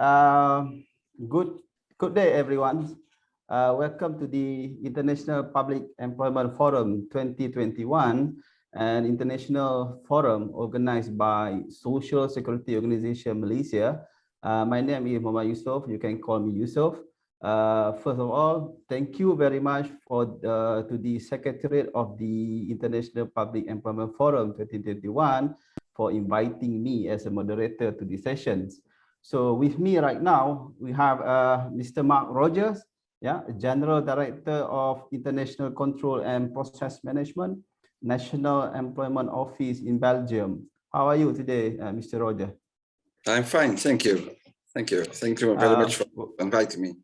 Uh, good, good day, everyone. Welcome to the International Public Employment Forum 2021, an international forum organized by Social Security Organization Malaysia. My name is Muhammad Yusof. You can call me Yusof. First of all, thank you very much to the Secretariat of the International Public Employment Forum 2021 for inviting me as a moderator to the sessions. So with me right now, we have Mr. Mark Rogers, General Director of International Control and Process Management, National Employment Office in Belgium. How are you today, Mr. Rogers? I'm fine, thank you. Thank you. Thank you very much for inviting me.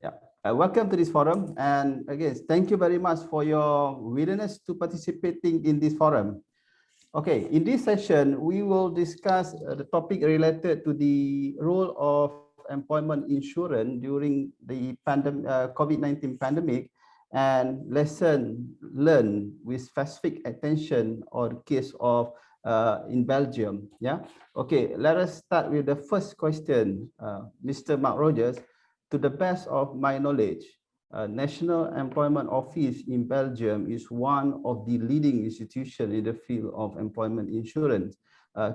Yeah, welcome to this forum. And again, thank you very much for your willingness to participating in this forum. Okay, in this session, we will discuss the topic related to the role of employment insurance during the COVID-19 pandemic and lesson learned with specific attention on case of in Belgium. Yeah. Okay, let us start with the first question, Mr. Mark Rogers. To the best of my knowledge, National Employment Office in Belgium is one of the leading institutions in the field of employment insurance.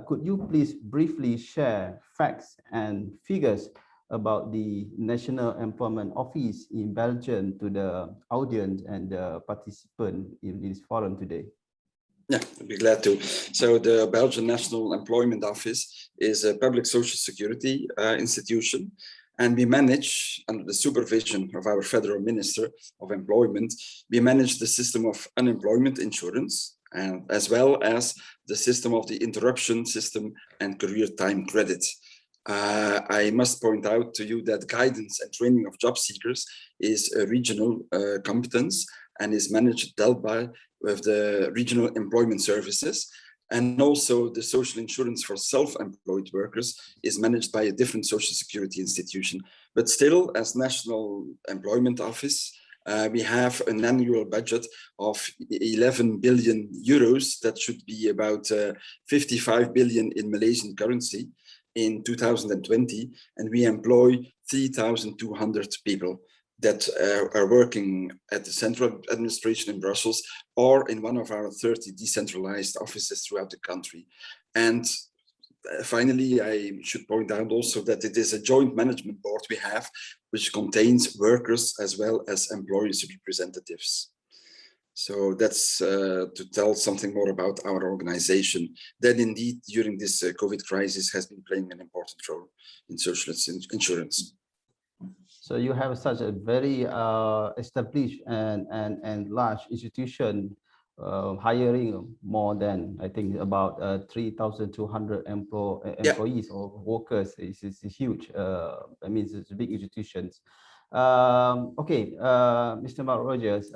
Could you please briefly share facts and figures about the National Employment Office in Belgium to the audience and the participant in this forum today? Yeah, I'd be glad to. So the Belgian National Employment Office is a public social security institution. And we manage, under the supervision of our Federal Minister of Employment, we manage the system of unemployment insurance, and as well as the system of the interruption system and career time credit. I must point out to you that guidance and training of job seekers is a regional competence and is dealt by with the regional employment services. And also the social insurance for self-employed workers is managed by a different social security institution. But still, as National Employment Office, we have an annual budget of 11 billion euros. That should be about 55 billion in Malaysian currency in 2020. And we employ 3,200 people that are working at the central administration in Brussels or in one of our 30 decentralized offices throughout the country. And finally, I should point out also that it is a joint management board we have, which contains workers as well as employees representatives. So that's to tell something more about our organization that indeed during this COVID crisis has been playing an important role in social insurance. So you have such a very established and large institution hiring more than, I think, about 3,200 employees or workers. It's huge. I mean, it's big institutions. Okay, Mr. Mark Rogers,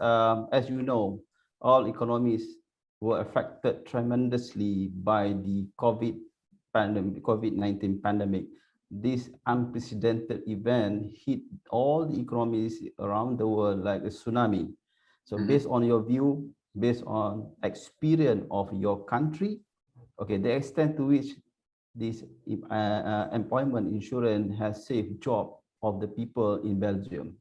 as you know, all economies were affected tremendously by the COVID-19 pandemic. This unprecedented event hit all the economies around the world like a tsunami. So based on your view, based on experience of your country, okay, the extent to which this employment insurance has saved job of the people in Belgium.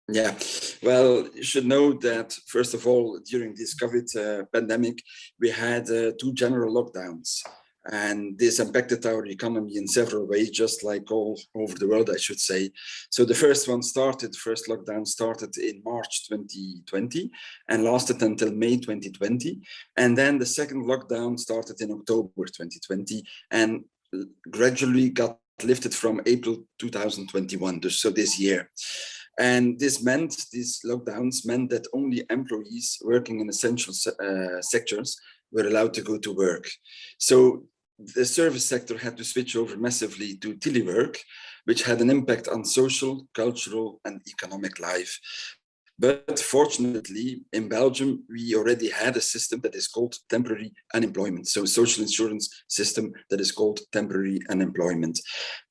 Yeah, well, you should know that, first of all, during this COVID pandemic, we had 2 general lockdowns. And this impacted our economy in several ways, just like all over the world, I should say. So the first lockdown started in March 2020 and lasted until May 2020. And then the second lockdown started in October 2020 and gradually got lifted from April 2021, so this year. And these lockdowns meant that only employees working in essential sectors were allowed to go to work. So the service sector had to switch over massively to telework, which had an impact on social, cultural, and economic life. But fortunately, in Belgium, we already had a system that is called temporary unemployment. So a social insurance system that is called temporary unemployment.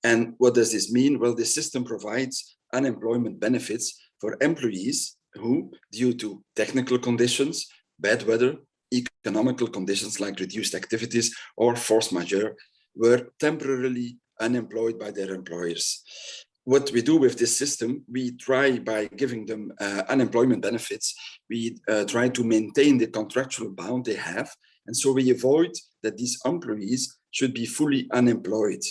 And what does this mean? Well, this system provides unemployment benefits for employees who, due to technical conditions, bad weather, economical conditions like reduced activities or force majeure, were temporarily unemployed by their employers. What we do with this system, we try by giving them unemployment benefits, we try to maintain the contractual bound they have. And so we avoid that these employees should be fully unemployed.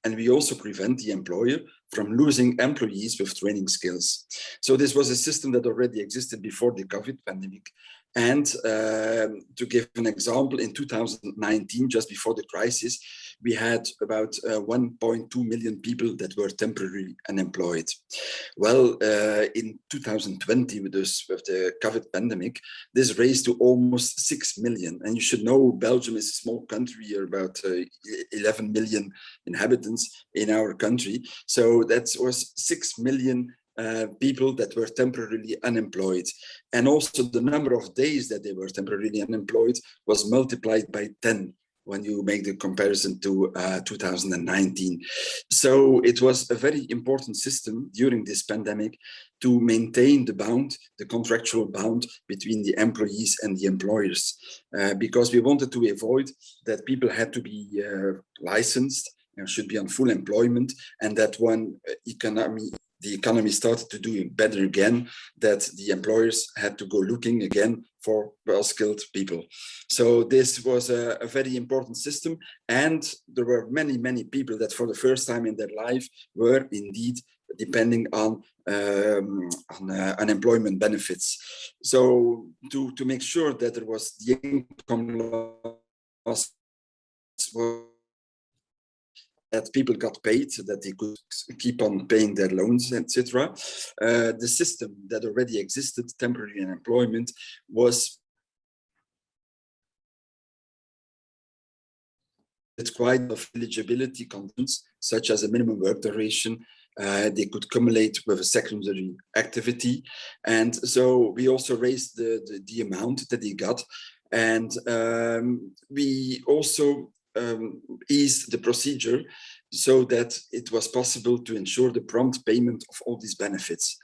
And we also prevent the employer from losing employees with training skills. So this was a system that already existed before the COVID pandemic. And to give an example, in 2019, just before the crisis, we had about 1.2 million people that were temporarily unemployed. Well, in 2020, with the COVID pandemic, this raised to almost 6 million. And you should know Belgium is a small country, about 11 million inhabitants in our country. So that was 6 million people that were temporarily unemployed. And also the number of days that they were temporarily unemployed was multiplied by 10 when you make the comparison to 2019. So it was a very important system during this pandemic to maintain the bound, the contractual bound between the employees and the employers, because we wanted to avoid that people had to be licensed and should be on full employment, and that when the economy started to do better again, that the employers had to go looking again for well-skilled people. So this was a very important system. And there were many, many people that for the first time in their life were indeed depending on unemployment benefits. So to make sure that there was the income loss, that people got paid, that they could keep on paying their loans, etc. The system that already existed, temporary unemployment, was quite of eligibility conditions, such as a minimum work duration. They could cumulate with a secondary activity. And so we also raised the amount that they got. And we also eased the procedure so that it was possible to ensure the prompt payment of all these benefits.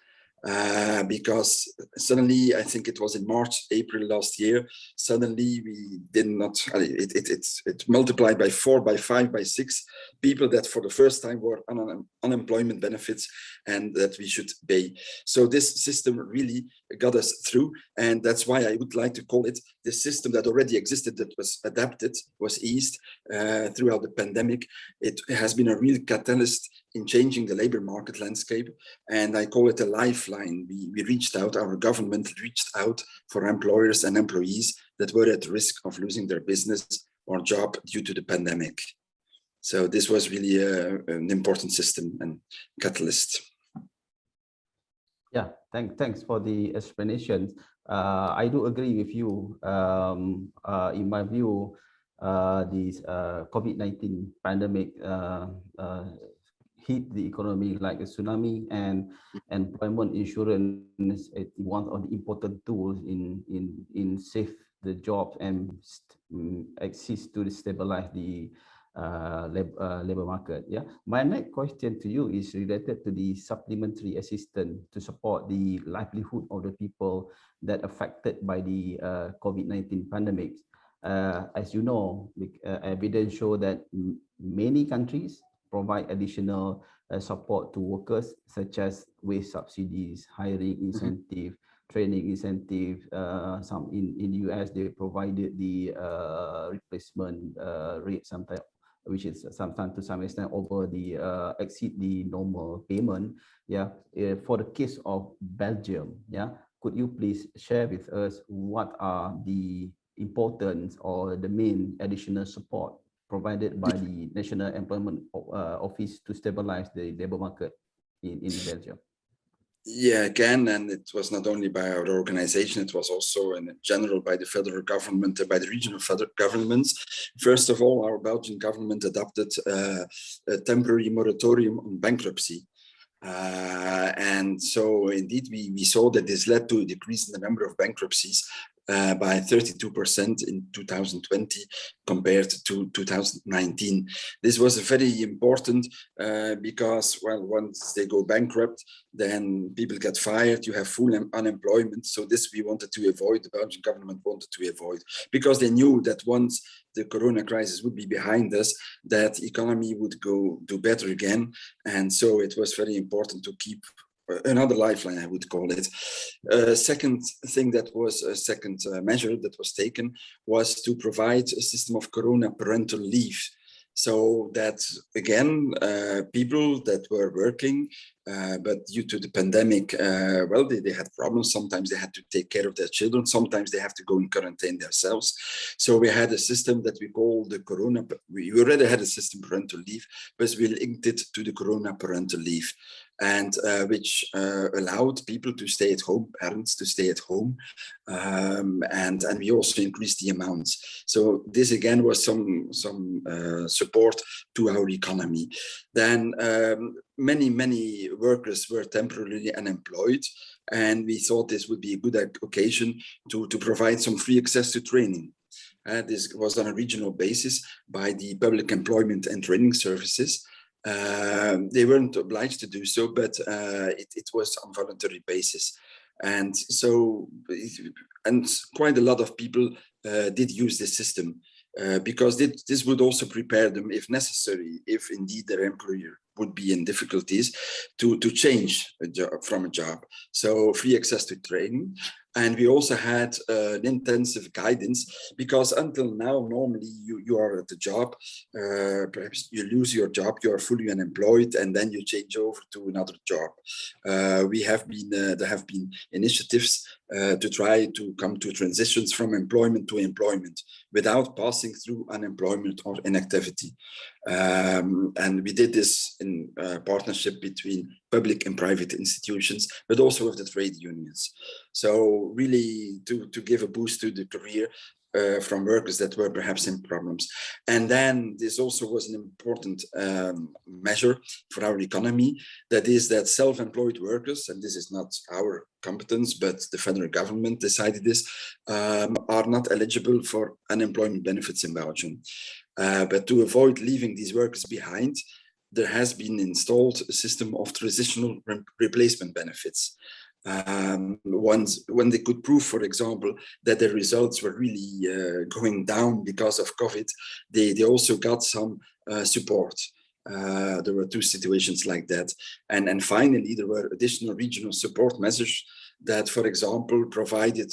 Because suddenly, I think it was in March, April last year, suddenly we did not, it multiplied by 4, by 5, by 6 people that for the first time were on unemployment benefits and that we should pay. So this system really got us through. And that's why I would like to call it the system that already existed, that was adapted, was eased throughout the pandemic. It has been a real catalyst in changing the labor market landscape. And I call it a lifeline. We reached out, our government reached out for employers and employees that were at risk of losing their business or job due to the pandemic. So this was really an important system and catalyst. Yeah, thanks for the explanation. I do agree with you. In my view, this COVID-19 pandemic hit the economy like a tsunami, and employment insurance is one of the important tools in save the jobs and assist to stabilize the labor market. Yeah. My next question to you is related to the supplementary assistance to support the livelihood of the people that affected by the COVID-19 pandemic. As you know, evidence show that many countries provide additional support to workers, such as wage subsidies, hiring incentive, training incentive. Some in the US, they provided the replacement rate sometimes, which is sometimes to some extent over the exceed the normal payment. Yeah. For the case of Belgium, yeah, could you please share with us what are the importance or the main additional support provided by the National Employment Office to stabilize the labor market in Belgium? Yeah, again, and it was not only by our organization, it was also in general by the federal government, by the regional federal governments. First of all, our Belgian government adopted a temporary moratorium on bankruptcy. And so indeed, we saw that this led to a decrease in the number of bankruptcies. by 32% in 2020 compared to 2019. This was very important because, well, once they go bankrupt, then people get fired, you have full unemployment. So this we wanted to avoid, the Belgian government wanted to avoid, because they knew that once the corona crisis would be behind us, that economy would go do better again. And so it was very important to keep another lifeline, I would call it. Second thing that was a second measure that was taken was to provide a system of corona parental leave. So that, again, people that were working, but due to the pandemic, well, they had problems. Sometimes they had to take care of their children. Sometimes they have to go in quarantine themselves. So we had a system that we call the Corona, we already had a system parental leave, but we linked it to the Corona parental leave, and which allowed people to stay at home, parents to stay at home, and we also increased the amounts. So this again was some support to our economy. Then many workers were temporarily unemployed, and we thought this would be a good occasion to provide some free access to training. This was on a regional basis by the Public Employment and Training Services. They weren't obliged to do so, but it was on voluntary basis. And so, and quite a lot of people did use this system because this would also prepare them, if necessary, if indeed their employer would be in difficulties, to change from a job. So free access to training. And we also had an intensive guidance, because until now, normally you are at the job, perhaps you lose your job, you are fully unemployed, and then you change over to another job. There have been initiatives to try to come to transitions from employment to employment without passing through unemployment or inactivity. And we did this in partnership between public and private institutions, but also with the trade unions. So really to give a boost to the career from workers that were perhaps in problems. And then this also was an important measure for our economy, that is that self-employed workers, and this is not our competence, but the federal government decided this, are not eligible for unemployment benefits in Belgium. But to avoid leaving these workers behind, there has been installed a system of transitional replacement benefits. When they could prove, for example, that their results were really going down because of COVID, they also got some support. There were two situations like that. And finally, there were additional regional support measures that, for example, provided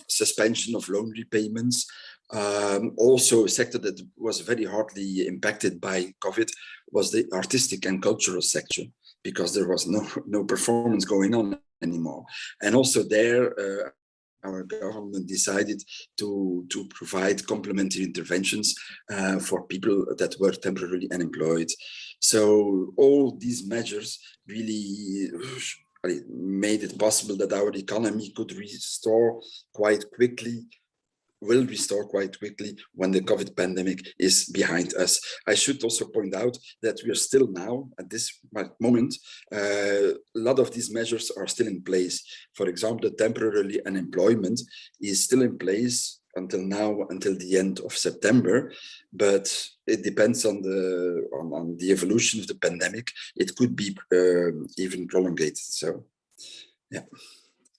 suspension of loan repayments. Also, a sector that was very hardly impacted by COVID was the artistic and cultural sector, because there was no performance going on anymore. And also there, our government decided to provide complementary interventions for people that were temporarily unemployed. So all these measures really made it possible that our economy could restore quite quickly, will restore quite quickly when the COVID pandemic is behind us. I should also point out that we are still now, at this moment, a lot of these measures are still in place. For example, the temporarily unemployment is still in place until now, until the end of September, but it depends on the evolution of the pandemic. It could be even prolongated. So, yeah,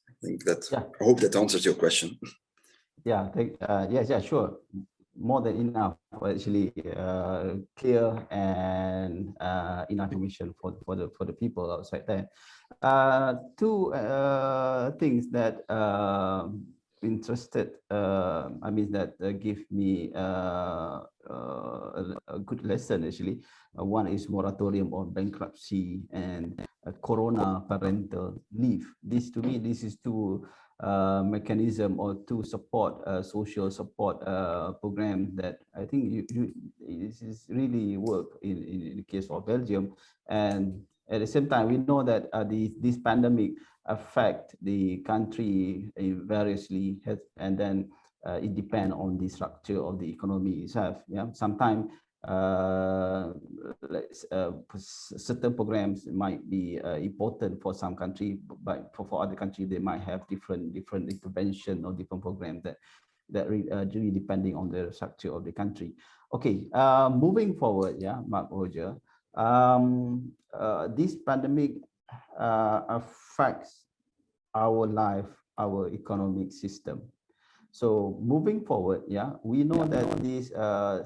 I think that, I hope that answers your question. Yeah, yeah, sure. More than enough, actually, clear and enough information for the people outside there. Two things that interested. I mean that give me a good lesson actually. One is moratorium on bankruptcy and corona parental leave. This to me, this is two mechanism or to support social support program that I think this is really work in the case of Belgium. And at the same time, we know that this pandemic affect the country variously, and then it depends on the structure of the economy itself. Yeah, sometimes certain programs might be important for some country, but for other countries they might have different intervention or different programs that really depending on the structure of the country. Okay, moving forward, yeah, Mark, Roger, this pandemic affects our life, our economic system. So moving forward, yeah, we know that this there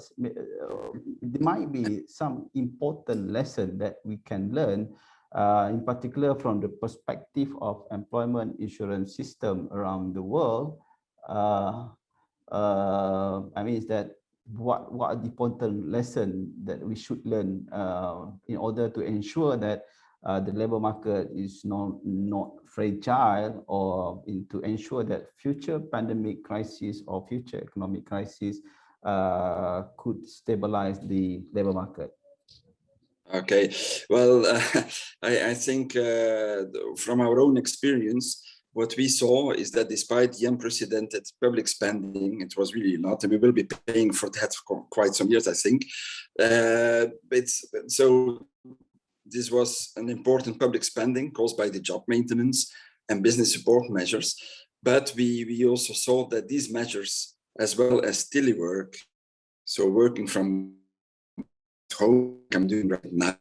might be some important lesson that we can learn, in particular from the perspective of employment insurance system around the world. I mean, is that what are the important lesson that we should learn in order to ensure that the labor market is not fragile, or to ensure that future pandemic crisis or future economic crisis could stabilize the labor market? Okay, well, I think from our own experience, what we saw is that despite the unprecedented public spending, it was really a lot, and we will be paying for that for quite some years, I think. So this was an important public spending caused by the job maintenance and business support measures. But we also saw that these measures, as well as telework, so working from home, I'm doing right now,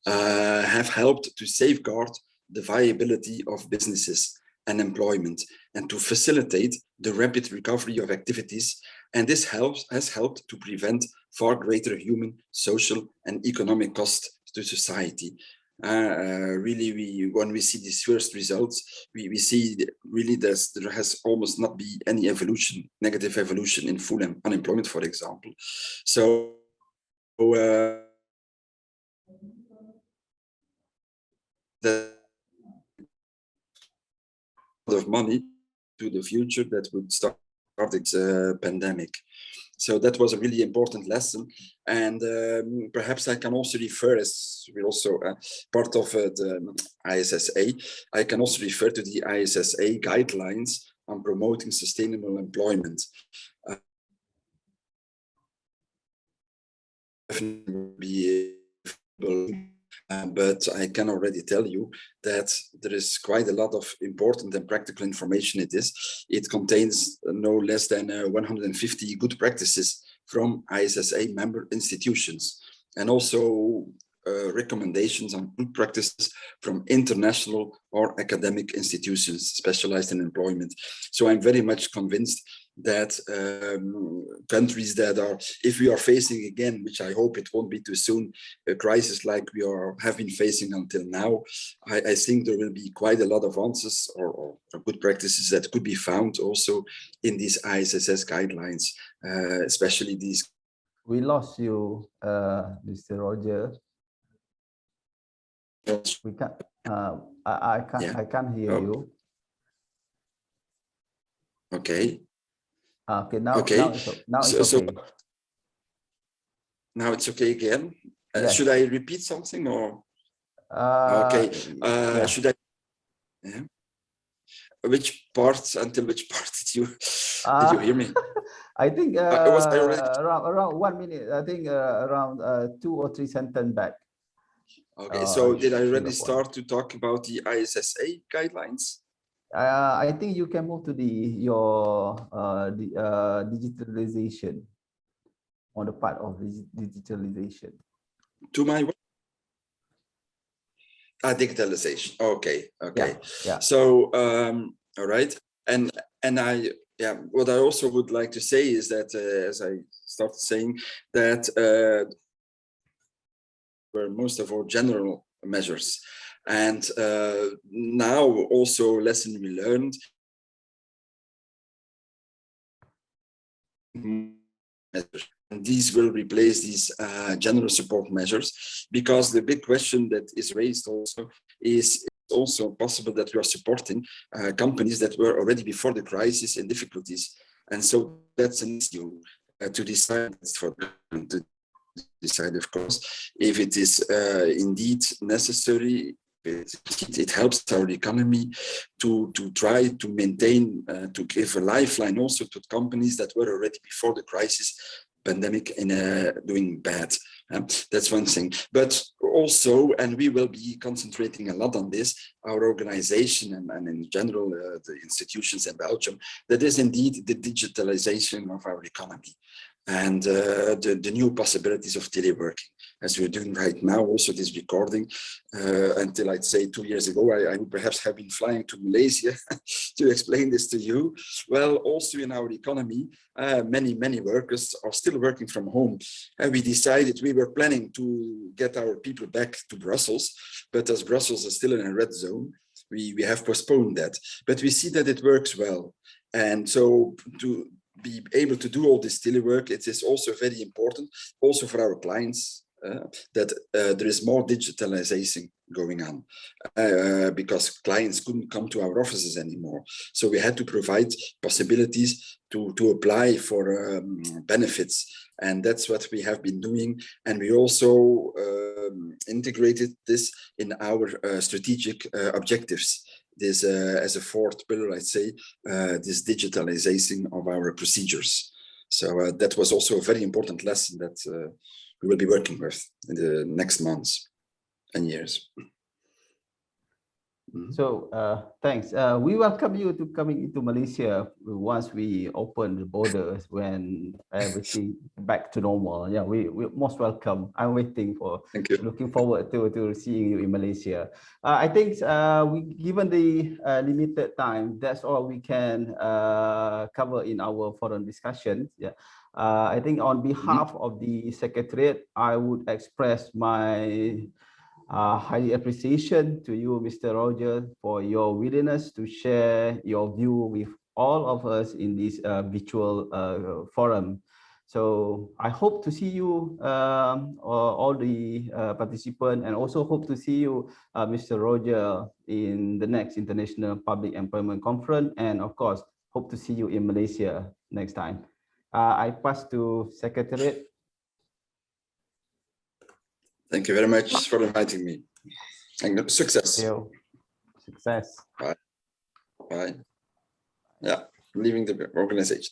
have helped to safeguard the viability of businesses and employment, and to facilitate the rapid recovery of activities. And this has helped to prevent far greater human, social, and economic costs to society. Really, when we see these first results, we see really there has almost not been any evolution, negative evolution in full unemployment, for example. So the of money to the future that would start its pandemic. So that was a really important lesson. And perhaps I can also refer, as we're also part of the ISSA, I can also refer to the ISSA guidelines on promoting sustainable employment. Be able, but I can already tell you that there is quite a lot of important and practical information in this. It contains no less than 150 good practices from ISSA member institutions, and also recommendations on good practices from international or academic institutions specialized in employment. So I'm very much convinced that countries that are, if we are facing again, which I hope it won't be too soon, a crisis like we have been facing until now, I think there will be quite a lot of answers or good practices that could be found also in these ISSS guidelines, especially these. We lost you, Mr. Roger. We can't. I can't hear you. Okay. Okay. Now. Okay. Now it's okay. So now it's okay again. Yes. Should I repeat something or? Okay. Yeah. Should I? Yeah. Which part? Until which part did you hear me? I think around 1 minute. I think around 2 or 3 sentences back. Okay, so did I already start to talk about the ISSA guidelines? I think you can move to your digitalization, on the part of digitalization. To my digitalization. Okay, okay. Yeah. So all right, and what I also would like to say is that as I started saying that were most of our general measures, and now also lesson we learned. And these will replace these general support measures, because the big question that is raised also is also possible that we are supporting companies that were already before the crisis in difficulties, and so that's an issue to decide for them to decide, of course, if it is indeed necessary. It helps our economy to try to maintain, to give a lifeline also to companies that were already before the crisis pandemic in doing bad. That's one thing. But also, and we will be concentrating a lot on this, our organization and in general the institutions in Belgium, that is indeed the digitalization of our economy and the new possibilities of teleworking, as we're doing right now. Also this recording, until I'd say 2 years ago, I would perhaps have been flying to Malaysia to explain this to you. Well, also in our economy, many workers are still working from home. And we decided, we were planning to get our people back to Brussels, but as Brussels is still in a red zone, we have postponed that. But we see that it works well. And so to be able to do all this telework, it is also very important, also for our clients, that there is more digitalization going on, because clients couldn't come to our offices anymore. So we had to provide possibilities to apply for benefits. And that's what we have been doing. And we also integrated this in our strategic objectives. This as a fourth pillar, I'd say, this digitalization of our procedures. So that was also a very important lesson that we will be working with in the next months and years. So thanks. We welcome you to coming into Malaysia once we open the borders, when everything back to normal. Yeah, we're most welcome. I'm waiting for. Thank you. Looking forward to seeing you in Malaysia. I think given the limited time, that's all we can cover in our forum discussion. Yeah. I think on behalf of the Secretariat, I would express my high appreciation to you, Mr. Roger, for your willingness to share your view with all of us in this virtual forum. So I hope to see you, all the participants, and also hope to see you, Mr. Roger, in the next International Public Employment Conference, and of course, hope to see you in Malaysia next time. I pass to Secretariat. Thank you very much for inviting me. And success. Thank you. Success. Bye. Bye. Yeah, leaving the organization.